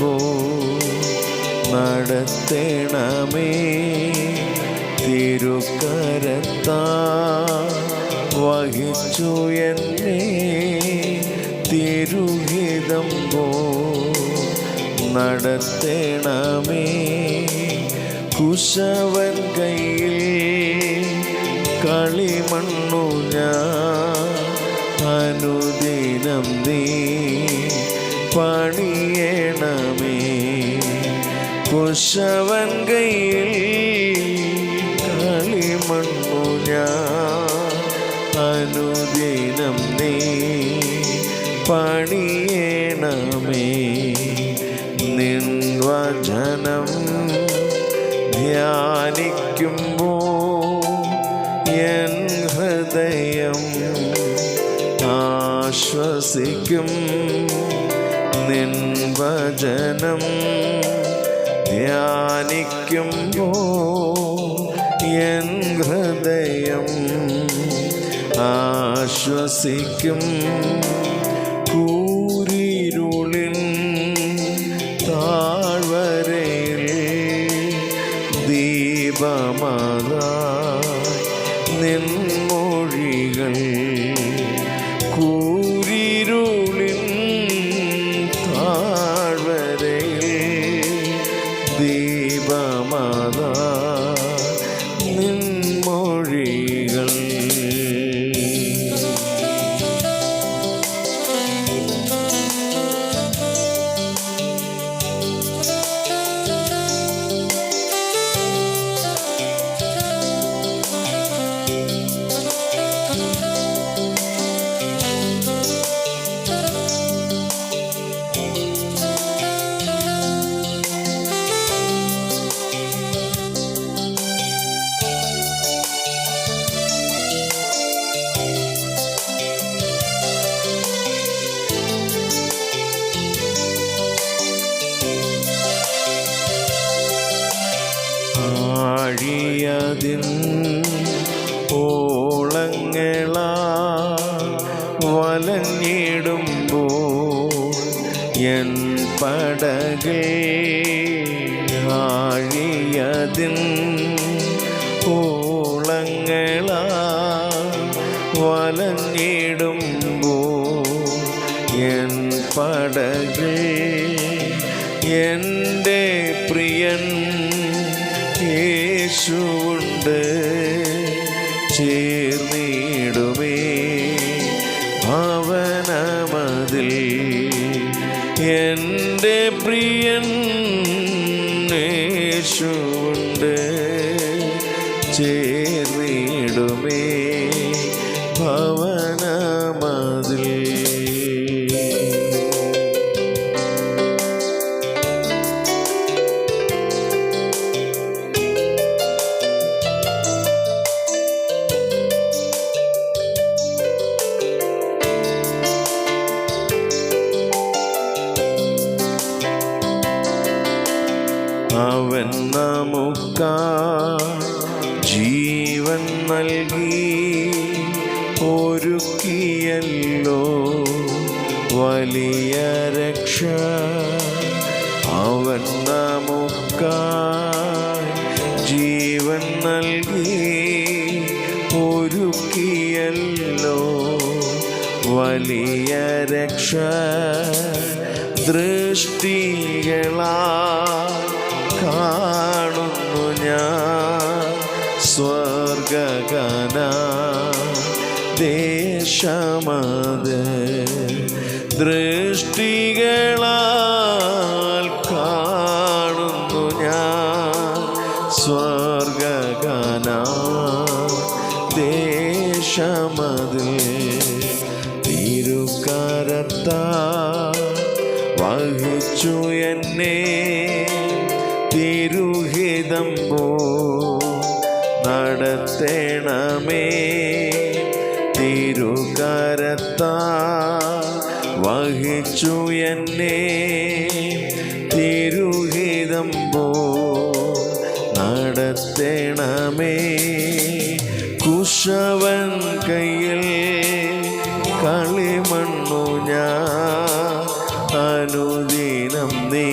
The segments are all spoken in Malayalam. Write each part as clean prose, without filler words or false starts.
പോ നടത്തേണമേ. തിരുക്കരത്താ വഹിച്ചു എന്നെ തിരുഹിതം പോ നടത്തേണമേ. കുശവൻ കയ്യിൽ കളിമണ്ണു ഞാൻ അനുദിനം നീ പണിയണമേ. കുശവൻ കയ്യിൽ കളിമണ്ണു ഞാൻ അനുദിനം നീ പണിയണമേ. നിൻ വചനം ധ്യാനിക്കുമ്പോൾ എൻ ഹൃദയം ആശ്വസിക്കും. നിൻ വചനം ധ്യാനിക്കുമ്പോൾ എൻ ഹൃദയം ആശ്വസിക്കും. കൂരിരുളിൻ താഴ്വരയിൽ ദീപമതായി നിൻ മൊഴികൾ. കൂരിരുളിൻ താഴ്വരയിൽ ദീപമതായി നിൻ മൊഴികൾ. ആഴിയതിൻ ഓളങ്ങളാ വലഞ്ഞിടുമ്പോൾ എൻ പടകേ. ആഴിയതിൻ ഓളങ്ങളാ വലഞ്ഞിടുമ്പോൾ എൻ പടകേ. എൻ്റെ പ്രിയൻ യേശുവുണ്ട് ചേർന്നിടുമേ ഭവനമതിൽ. എൻ്റെ പ്രിയൻ യേശുവുണ്ട് ചേർന്നിടുമേ ഭവനമതിൽ. അവൻ നമുക്കായി ജീവൻ നൽകി ഒരുക്കിയല്ലോ വലിയ രക്ഷ. അവൻ നമുക്കായി ജീവൻ നൽകി ഒരുക്കിയല്ലോ വലിയ രക്ഷ. ദൃഷ്ടികളാ കാണുന്നു ഞാൻ സ്വർഗഗന ദേശമത്. ദൃഷ്ടികളാൽ കാണുന്നു ഞാൻ സ്വർഗഗന ദേശമത്. തിരുക്കരത്താ വഹിച്ചു എന്നെ തിരുഹിതം പോ നടത്തേണമേ. തിരുക്കരത്താ വഹിച്ചു എന്നെ തിരുഹിതം പോ നടത്തേണമേ. കുശവൻ കയ്യിൽ കളിമണ്ണു ഞാൻ അനുദിനം നീ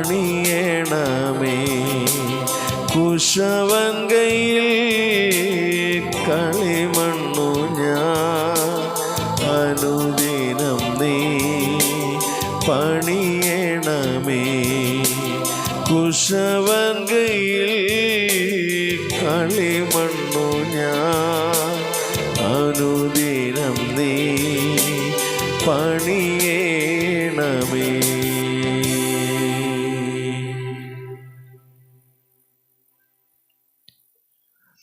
പണിയണമേ. കുശവൻ കയ്യിൽ കളിമണ്ണു ഞാൻ, അനുദിനം നീ പണിയണമേ. കുശവൻ കയ്യിൽ കളിമണ്ണു ഞാൻ, അനുദിനം നീ പണിയണമേ.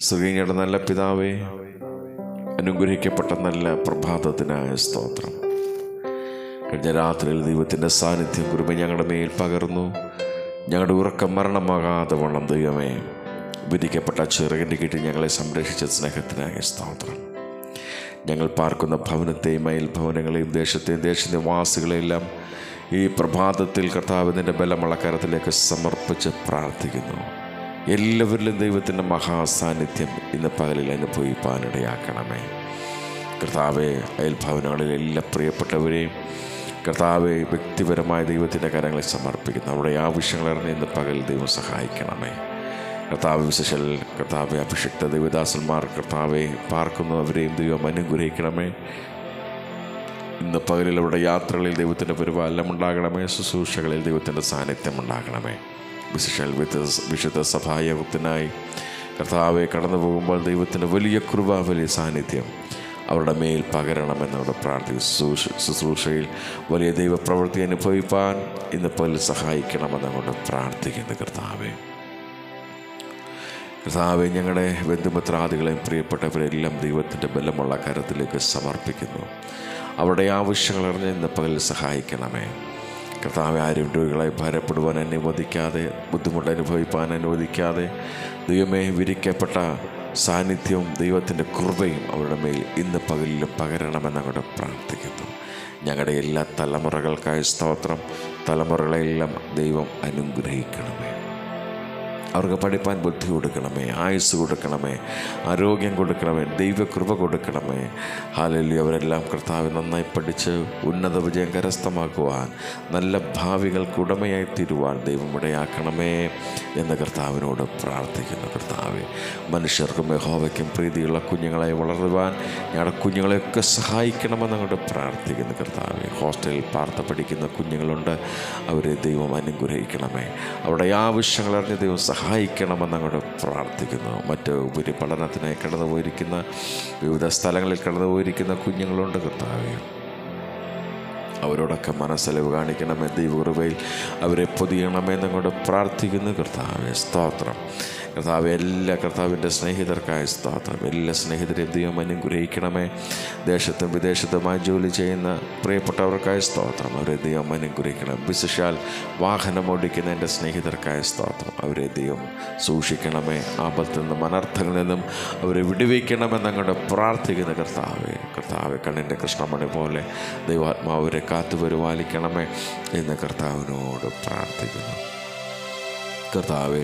സ്വർഗ്ഗീയയുടെ നല്ല പിതാവേ, അനുഗ്രഹിക്കപ്പെട്ട നല്ല പ്രഭാതത്തിനായ സ്തോത്രം. കഴിഞ്ഞ രാത്രിയിൽ ദൈവത്തിൻ്റെ സാന്നിധ്യം കൃപ ഞങ്ങളുടെ മേൽ പകർന്നു. ഞങ്ങളുടെ ഉറക്കം മരണമാകാതെ വണ്ണം ദൈവമേ വിധിക്കപ്പെട്ട ചിറകിൻ്റെ കീഴിൽ ഞങ്ങളെ സംരക്ഷിച്ച സ്നേഹത്തിനായ സ്തോത്രം. ഞങ്ങൾ പാർക്കുന്ന ഭവനത്തെയും അയൽഭവനങ്ങളെയും ദേശത്തെയും ദേശനിവാസികളെയെല്ലാം ഈ പ്രഭാതത്തിൽ കർത്താവിൻ്റെ ബലമുള്ള കരത്തിലേക്ക് സമർപ്പിച്ച് പ്രാർത്ഥിക്കുന്നു. എല്ലാവരിലും ദൈവത്തിൻ്റെ മഹാസാന്നിധ്യം ഇന്ന് പകലിൽ അനുഭവിപ്പാനിടയാക്കണമേ. കർത്താവെ, അയൽഭവനങ്ങളിലെ എല്ലാ പ്രിയപ്പെട്ടവരെയും കർത്താവെ വ്യക്തിപരമായ ദൈവത്തിൻ്റെ കരങ്ങളിൽ സമർപ്പിക്കുന്നു. നമ്മുടെ ആവശ്യങ്ങളറിഞ്ഞ് ഇന്ന് പകൽ ദൈവം സഹായിക്കണമേ. കർത്താവ് വിശേഷൽ കർത്താവെ അഭിഷിക്ത ദൈവദാസന്മാർ കർത്താവെ പാർക്കുന്നവരെയും ദൈവം അനുഗ്രഹിക്കണമേ. ഇന്ന് പകലിൽ അവരുടെ യാത്രകളിൽ ദൈവത്തിൻ്റെ പരിപാലനം ഉണ്ടാകണമേ. ശുശ്രൂഷകളിൽ ദൈവത്തിൻ്റെ സാന്നിധ്യം ഉണ്ടാകണമേ. വിശേഷൽ വിശുദ്ധ സഭായോഗത്തിനായി കർത്താവെ കടന്നു പോകുമ്പോൾ ദൈവത്തിൻ്റെ വലിയ കൃപ, വലിയ സാന്നിധ്യം അവരുടെ മേൽ പകരണമെന്നവിടെ പ്രാർത്ഥിക്കുന്നു. ശുശ്രൂഷയിൽ വലിയ ദൈവപ്രവൃത്തി അനുഭവിപ്പാൻ ഇന്ന് പകൽ സഹായിക്കണമെന്നവിടെ പ്രാർത്ഥിക്കുന്നു. കർത്താവെ, ഞങ്ങളുടെ ബന്ധുമിത്രാദികളെയും പ്രിയപ്പെട്ടവരെല്ലാം ദൈവത്തിൻ്റെ ബലമുള്ള കരത്തിലേക്ക് സമർപ്പിക്കുന്നു. അവരുടെ ആവശ്യങ്ങളറിഞ്ഞ് ഇന്ന് പകൽ സഹായിക്കണമേ. കർത്താവെ, ആരും രോഗികളെ ഭാരപ്പെടുവാൻ അനുവദിക്കാതെ, ബുദ്ധിമുട്ട് അനുഭവിപ്പാൻ അനുവദിക്കാതെ ദൈവമേ വിരിക്കപ്പെട്ട സാന്നിധ്യവും ദൈവത്തിൻ്റെ കൃപയും അവരുടെ മേൽ ഇന്ന് പകലിലും പകരണമെന്നങ്ങോട്ട് പ്രാർത്ഥിക്കുന്നു. ഞങ്ങളുടെ എല്ലാ തലമുറകൾക്കായി സ്തോത്രം. തലമുറകളെല്ലാം ദൈവം അനുഗ്രഹിക്കണമേ. അവർക്ക് പഠിപ്പാൻ ബുദ്ധി കൊടുക്കണമേ, ആയുസ് കൊടുക്കണമേ, ആരോഗ്യം കൊടുക്കണമേ, ദൈവകൃപ കൊടുക്കണമേ. ഹല്ലേലൂയ. അവരെല്ലാം കർത്താവ് നന്നായി പഠിച്ച് ഉന്നത വിജയം കരസ്ഥമാക്കുവാൻ, നല്ല ഭാവികൾക്ക് ഉടമയായി തീരുവാൻ ദൈവം ഇടയാക്കണമേ എന്ന് കർത്താവിനോട് പ്രാർത്ഥിക്കുന്നു. കർത്താവെ, മനുഷ്യർക്കും യഹോവയ്ക്കും പ്രീതിയുള്ള കുഞ്ഞുങ്ങളെ വളരുവാൻ ഞങ്ങളുടെ കുഞ്ഞുങ്ങളെയൊക്കെ സഹായിക്കണമെന്ന് അങ്ങോട്ട് പ്രാർത്ഥിക്കുന്നു. കർത്താവെ, ഹോസ്റ്റലിൽ പാർത്ത് പഠിക്കുന്ന കുഞ്ഞുങ്ങളുണ്ട്, അവരെ ദൈവം അനുഗ്രഹിക്കണമേ. അവരുടെ ആവശ്യങ്ങളറിഞ്ഞ് ദൈവം സഹായിക്കണമെന്ന് അങ്ങോട്ട് പ്രാർത്ഥിക്കുന്നു. മറ്റ് ഉപരിപഠനത്തിനായി കടന്നു പോയിരിക്കുന്ന, വിവിധ സ്ഥലങ്ങളിൽ കടന്നു പോയിരിക്കുന്ന കുഞ്ഞുങ്ങളുണ്ട്. കർത്താവെ, അവരോടൊക്കെ മനസ്സലിവ് കാണിക്കണമേ. ദൈവകൃപയിൽ അവരെ പൊതിയണമെന്നങ്ങോട്ട് പ്രാർത്ഥിക്കുന്നു. കർത്താവെ, സ്തോത്രം. കർത്താവ്, എല്ലാ കർത്താവിൻ്റെ സ്നേഹിതർക്കായ സ്തോത്രം. എല്ലാ സ്നേഹിതരെയും ദൈവം അനുഗ്രഹിക്കണമേ. ദേശത്തും വിദേശത്തുമായി ജോലി ചെയ്യുന്ന പ്രിയപ്പെട്ടവർക്കായ സ്തോത്രം. അവരെ ദൈവം അനുഗ്രഹിക്കണം. വിശേഷാൽ വാഹനം ഓടിക്കുന്ന എൻ്റെ സ്നേഹിതർക്കായ സ്തോത്രം. അവരെ ദൈവം സൂക്ഷിക്കണമേ. ആപത്തിൽ നിന്നും അനർത്ഥങ്ങളിൽ നിന്നും അവരെ വിടുവിക്കണമെന്നങ്ങോട്ട് പ്രാർത്ഥിക്കുന്ന കർത്താവെ, കണ്ണിൻ്റെ കൃഷ്ണമണി പോലെ ദൈവാത്മാവ് അവരെ കാത്തു പരിപാലിക്കണമേ എന്ന് കർത്താവിനോട് പ്രാർത്ഥിക്കുന്നു. കർത്താവെ,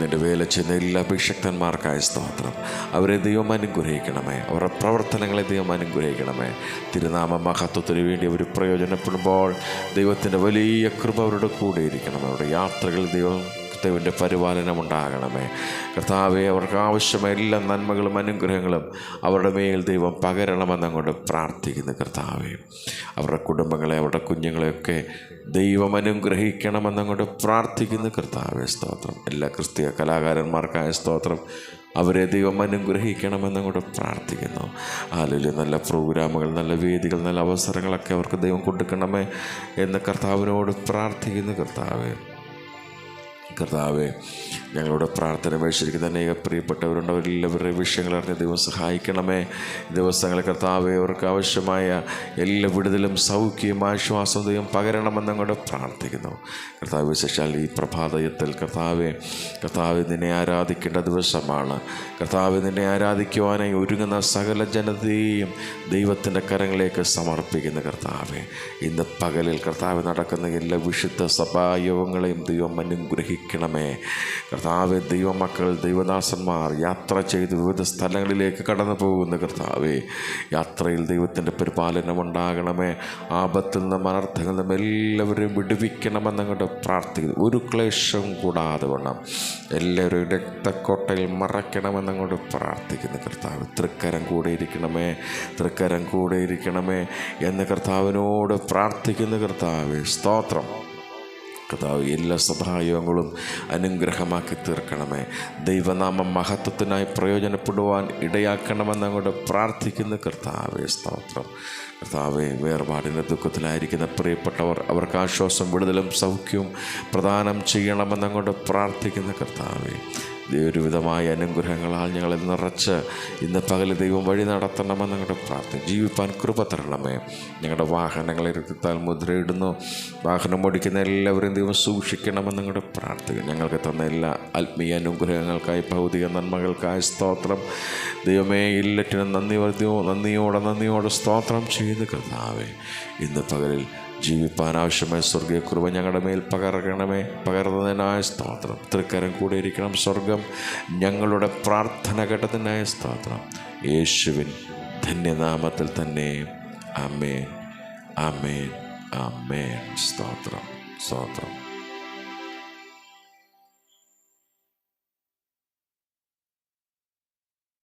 നിൻ്റെ വേല ചെയ്യുന്ന എല്ലാ അഭിഷക്തന്മാർക്കായ സ്തോത്രം. അവരെ ദൈവം അനുഗ്രഹിക്കണമേ. അവരുടെ പ്രവർത്തനങ്ങളെ ദൈവം അനുഗ്രഹിക്കണമേ. തിരുനാമ മഹത്വത്തിന് വേണ്ടി അവർ പ്രയോജനപ്പെടുമ്പോൾ ദൈവത്തിൻ്റെ വലിയ കൃപ അവരുടെ കൂടെ ഇരിക്കണമേ. അവരുടെ യാത്രകളിൽ ദൈവത്തിൻ്റെ പരിപാലനം ഉണ്ടാകണമേ. കർത്താവെ, അവർക്ക് ആവശ്യമായ എല്ലാ നന്മകളും അനുഗ്രഹങ്ങളും അവരുടെ മേൽ ദൈവം പകരണമെന്നങ്ങോട്ട് പ്രാർത്ഥിക്കുന്നു. കർത്താവെ, അവരുടെ കുടുംബങ്ങളെ, അവരുടെ കുഞ്ഞുങ്ങളെയൊക്കെ ദൈവം അനുഗ്രഹിക്കണമെന്നങ്ങോട്ട് പ്രാർത്ഥിക്കുന്നു. കർത്താവെ, സ്തോത്രം. എല്ലാ ക്രിസ്തീയ കലാകാരന്മാർക്കായ സ്തോത്രം. അവരെ ദൈവം അനുഗ്രഹിക്കണമെന്നങ്ങോട്ട് പ്രാർത്ഥിക്കുന്നു. അതിൽ നല്ല പ്രോഗ്രാമുകൾ, നല്ല വേദികൾ, നല്ല അവസരങ്ങളൊക്കെ അവർക്ക് ദൈവം കൊടുക്കണമേ എന്ന് കർത്താവിനോട് പ്രാർത്ഥിക്കുന്നു. കർത്താവെ, ഞങ്ങളുടെ പ്രാർത്ഥന മേടിച്ചിരിക്കുന്ന അനേക പ്രിയപ്പെട്ടവരുണ്ട്. അവരെല്ലാവരുടെ വിഷയങ്ങളറിഞ്ഞ് ദൈവം സഹായിക്കണമേ. ദിവസങ്ങളിൽ കർത്താവെ, അവർക്ക് ആവശ്യമായ എല്ലാ വിടുതലും സൗഖ്യവും ആശ്വാസവും ദൈവം പകരണമെന്നങ്ങോട്ട് പ്രാർത്ഥിക്കുന്നു. കർത്താവ്, വിശേഷാൽ ഈ പ്രഭാതത്തിൽ കർത്താവ് നിന്നെ ആരാധിക്കേണ്ട ദിവസമാണ്. കർത്താവ്, നിന്നെ ആരാധിക്കുവാനായി ഒരുങ്ങുന്ന സകല ജനതയെയും ദൈവത്തിൻ്റെ കരങ്ങളിലേക്ക് സമർപ്പിക്കുന്ന കർത്താവെ, ഇന്ന് പകലിൽ കർത്താവ് നടക്കുന്ന എല്ലാ വിശുദ്ധ സഭായോഗങ്ങളെയും ദൈവം അനുഗ്രഹിക്കും. അനുഗ്രഹിക്കണമേ കർത്താവെ. ദൈവമക്കൾ, ദൈവദാസന്മാർ യാത്ര ചെയ്ത് വിവിധ സ്ഥലങ്ങളിലേക്ക് കടന്നു പോകുന്ന കർത്താവെ, യാത്രയിൽ ദൈവത്തിൻ്റെ പരിപാലനം ഉണ്ടാകണമേ. ആപത്തിൽ നിന്നും അനർത്ഥങ്ങളിൽ നിന്നും എല്ലാവരെയും വിടുവിക്കണമെന്നങ്ങോട്ട് പ്രാർത്ഥിക്കുന്നു. ഒരു ക്ലേശവും കൂടാതെ വേണം എല്ലാവരും രക്തക്കോട്ടയിൽ മറയ്ക്കണമെന്നങ്ങോട്ട് പ്രാർത്ഥിക്കുന്നു കർത്താവ്. തൃക്കരം കൂടെ ഇരിക്കണമേ, തൃക്കരം കൂടെ ഇരിക്കണമേ എന്ന് കർത്താവിനോട് പ്രാർത്ഥിക്കുന്നു കർത്താവേ. സ്തോത്രം കർത്താവ്. എല്ലാ സഭായോഗങ്ങളും അനുഗ്രഹമാക്കി തീർക്കണമേ. ദൈവനാമം മഹത്വത്തിനായി പ്രയോജനപ്പെടുവാൻ ഇടയാക്കണമെന്നങ്ങോട്ട് പ്രാർത്ഥിക്കുന്ന കർത്താവേ. സ്തോത്രം കർത്താവെ. വേർപാടിൻ്റെ ദുഃഖത്തിലായിരിക്കുന്ന പ്രിയപ്പെട്ടവർ, അവർക്ക് ആശ്വാസം, വിടുതലും സൗഖ്യവും പ്രദാനം ചെയ്യണമെന്നങ്ങോട്ട് പ്രാർത്ഥിക്കുന്ന കർത്താവെ. ഒരുവിധമായ അനുഗ്രഹങ്ങളാൽ ഞങ്ങളെ നിറച്ച് ഇന്ന് പകൽ ദൈവം വഴി നടത്തണമെന്നങ്ങോട്ട് പ്രാർത്ഥിക്കും. ജീവിപ്പാൻ കൃപ തരണമേ. ഞങ്ങളുടെ വാഹനങ്ങളെ രക്തത്താൽ മുദ്രയിടുന്നു. വാഹനം ഓടിക്കുന്ന എല്ലാവരെയും ദൈവം സൂക്ഷിക്കണമെന്നങ്ങോട്ട് പ്രാർത്ഥിക്കും. ഞങ്ങൾക്ക് തന്ന എല്ലാ ആത്മീയ അനുഗ്രഹങ്ങൾക്കായി, ഭൗതിക നന്മകൾക്കായി സ്തോത്രം ദൈവമേ. എല്ലാറ്റിനും നന്ദിയോടെ സ്തോത്രം ചെയ്ത് കർത്താവേ. ഇന്ന് പകലിൽ ജീവിപ്പാൻ ആവശ്യമായ സ്വർഗീയ കൃപ ഞങ്ങളുടെ മേൽ പകരണമേ. പകർന്നതിനായ സ്തോത്രം. തൃക്കരം കൂടെ ഇരിക്കണം. സ്വർഗം ഞങ്ങളുടെ പ്രാർത്ഥന കേട്ടതിനായ സ്തോത്രം. യേശുവിൻ ധന്യനാമത്തിൽ തന്നെ. ആമേൻ, ആമേൻ, ആമേൻ. സ്തോത്രം, സ്തോത്രം.